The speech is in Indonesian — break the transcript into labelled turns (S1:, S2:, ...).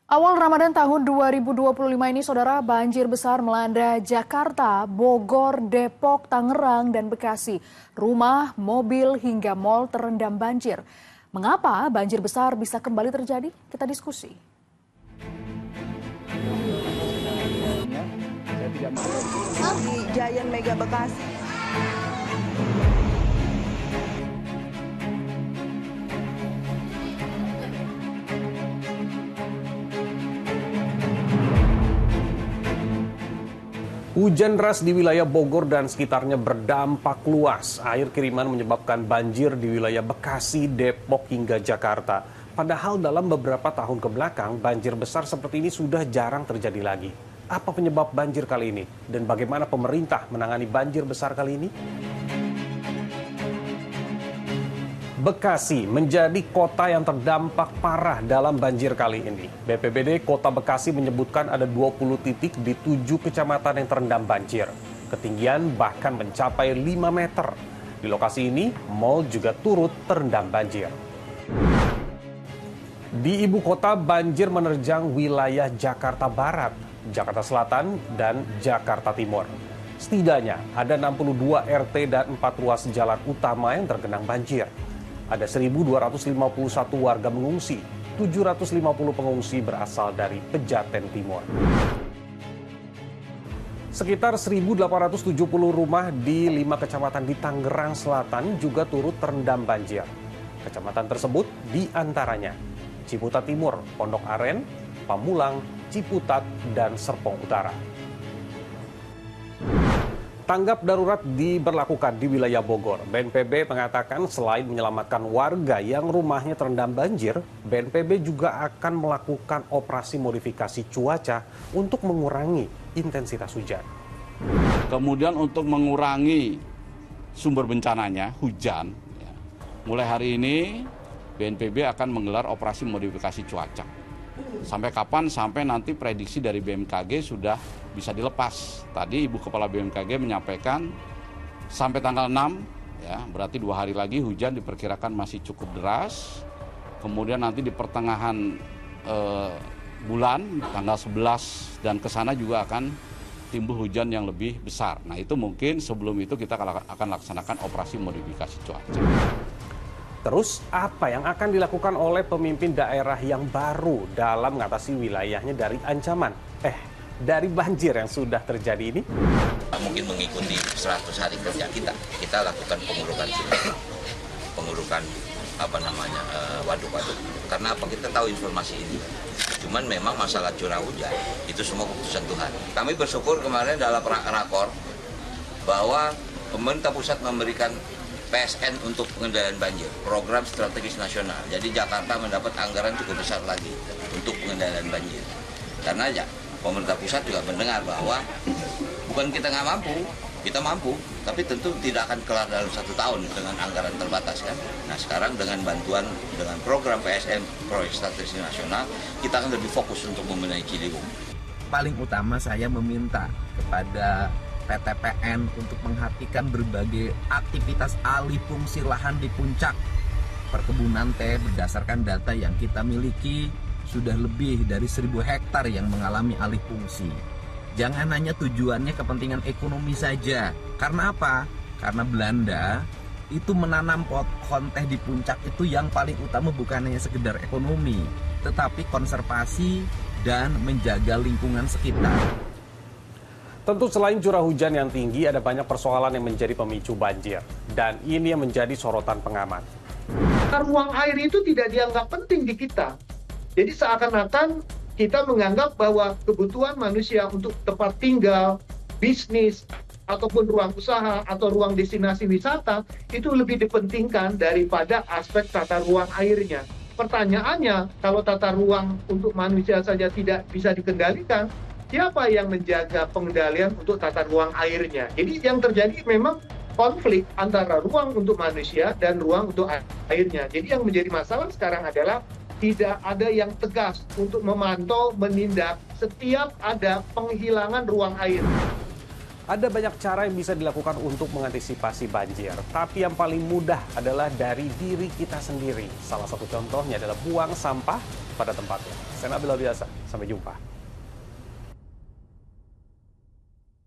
S1: Awal Ramadan tahun 2025 ini, saudara, banjir besar melanda Jakarta, Bogor, Depok, Tangerang, dan Bekasi. Rumah, mobil, hingga mal terendam banjir. Mengapa banjir besar bisa kembali terjadi? Kita diskusi.
S2: Di Giant Mega Bekasi.
S3: Hujan deras di wilayah Bogor dan sekitarnya berdampak luas. Air kiriman menyebabkan banjir di wilayah Bekasi, Depok, hingga Jakarta. Padahal dalam beberapa tahun kebelakang, banjir besar seperti ini sudah jarang terjadi lagi. Apa penyebab banjir kali ini? Dan bagaimana pemerintah menangani banjir besar kali ini? Bekasi menjadi kota yang terdampak parah dalam banjir kali ini. BPBD Kota Bekasi menyebutkan ada 20 titik di 7 kecamatan yang terendam banjir. Ketinggian bahkan mencapai 5 meter. Di lokasi ini, mal juga turut terendam banjir. Di ibu kota, banjir menerjang wilayah Jakarta Barat, Jakarta Selatan, dan Jakarta Timur. Setidaknya ada 62 RT dan 4 ruas jalan utama yang tergenang banjir. Ada 1.251 warga mengungsi, 750 pengungsi berasal dari Pejaten Timur. Sekitar 1.870 rumah di 5 kecamatan di Tangerang Selatan juga turut terendam banjir. Kecamatan tersebut diantaranya Ciputat Timur, Pondok Aren, Pamulang, Ciputat, dan Serpong Utara. Tanggap darurat diberlakukan di wilayah Bogor. BNPB mengatakan selain menyelamatkan warga yang rumahnya terendam banjir, BNPB juga akan melakukan operasi modifikasi cuaca untuk mengurangi intensitas hujan.
S4: Kemudian untuk mengurangi sumber bencananya, hujan, mulai hari ini BNPB akan menggelar operasi modifikasi cuaca. Sampai kapan? Sampai nanti prediksi dari BMKG sudah bisa dilepas. Tadi Ibu Kepala BMKG menyampaikan sampai tanggal 6, ya, berarti 2 hari lagi hujan diperkirakan masih cukup deras. Kemudian nanti di pertengahan bulan, tanggal 11 dan ke sana juga akan timbul hujan yang lebih besar. Nah itu mungkin sebelum itu kita akan laksanakan operasi modifikasi cuaca.
S3: Terus apa yang akan dilakukan oleh pemimpin daerah yang baru dalam mengatasi wilayahnya dari ancaman? Dari banjir yang sudah terjadi ini?
S5: Mungkin mengikuti 100 hari kerja kita lakukan pengurukan waduk-waduk. Karena apa? Kita tahu informasi ini. Cuman memang masalah curah hujan itu semua keputusan Tuhan. Kami bersyukur kemarin dalam rakor bahwa pemerintah pusat memberikan PSN untuk pengendalian banjir, program strategis nasional. Jadi Jakarta mendapat anggaran cukup besar lagi untuk pengendalian banjir. Karena ya, pemerintah pusat juga mendengar bahwa bukan kita nggak mampu, kita mampu, tapi tentu tidak akan kelar dalam 1 tahun dengan anggaran terbatas kan. Nah sekarang dengan bantuan, dengan program PSN, proyek strategis nasional, kita akan lebih fokus untuk membenahi Ciliwung.
S6: Paling utama saya meminta kepada PTPN untuk menghentikan berbagai aktivitas alih fungsi lahan di puncak perkebunan teh. Berdasarkan data yang kita miliki, sudah lebih dari 1.000 hektar yang mengalami alih fungsi. Jangan hanya tujuannya kepentingan ekonomi saja. Karena apa? Karena Belanda itu menanam pohon teh di puncak itu yang paling utama bukan hanya sekedar ekonomi, tetapi konservasi dan menjaga lingkungan sekitar.
S3: Tentu selain curah hujan yang tinggi, ada banyak persoalan yang menjadi pemicu banjir. Dan ini yang menjadi sorotan pengamat.
S7: Ruang air itu tidak dianggap penting di kita. Jadi seakan-akan kita menganggap bahwa kebutuhan manusia untuk tempat tinggal, bisnis, ataupun ruang usaha atau ruang destinasi wisata itu lebih dipentingkan daripada aspek tata ruang airnya. Pertanyaannya, kalau tata ruang untuk manusia saja tidak bisa dikendalikan, siapa yang menjaga pengendalian untuk tata ruang airnya? Jadi yang terjadi memang konflik antara ruang untuk manusia dan ruang untuk airnya. Jadi yang menjadi masalah sekarang adalah tidak ada yang tegas untuk memantau, menindak setiap ada penghilangan ruang air.
S3: Ada banyak cara yang bisa dilakukan untuk mengantisipasi banjir, tapi yang paling mudah adalah dari diri kita sendiri. Salah satu contohnya adalah buang sampah pada tempatnya. Saya Nabil Biasa, sampai jumpa.